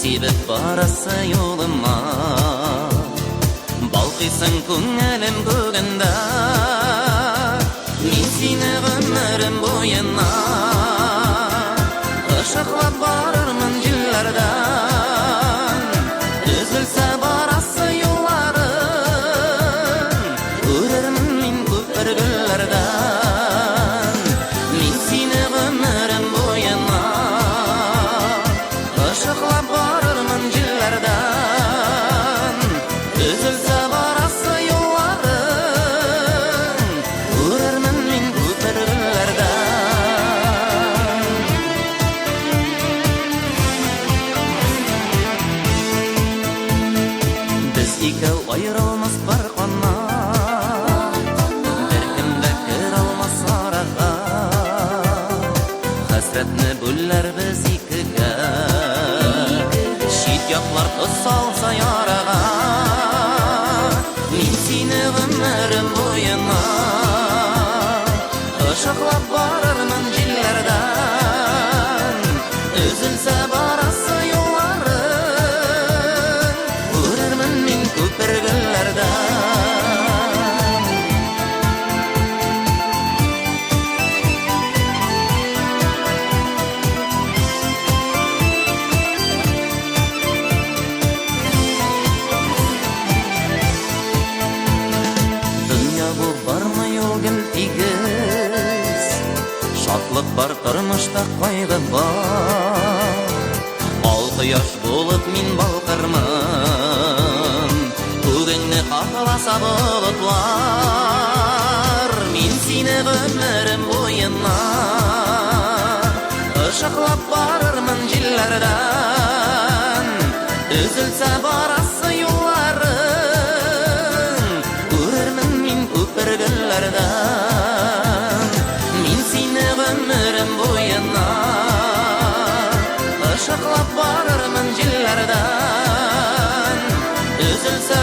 Sebep barası yoluma Balqıysan көңілім көгінде Мен сені ғұмырым бойына Ышықлап барырмын жылдардан Үзілсе барасы yolların Көрермін мен көпір гүллерден Мен сені ғұмырым бойына Ышықлап барырмын жылдардан Үзілсе барасы yolların Көрермін мен көпір гүллерден Біз екеу айырылмас бір қанат Бір кім де кіре алмас араға Хасретні бөлер біз екіге Шет яқлар қыз салса яраға Мен сені ғұмырым бойына Ышықлап барырмын жылдардан Үзілсе барасы yolların Көрермін мен көпір гүллерден Dünya bu barmay o gün тигіз Шатлық бар тұрмышта қайғы бар Ал құяш болып мен балқырмын Көгіңні қақыласа бұлытлар Мен сені ғұмырым бойына Ышықлап барырмын жылдардан Үзілсе барасы yolların Көрермін мен көпір гүллерден Мен сені ғұмырым бойына Ышықлап барырмын жылдардан Үзілсе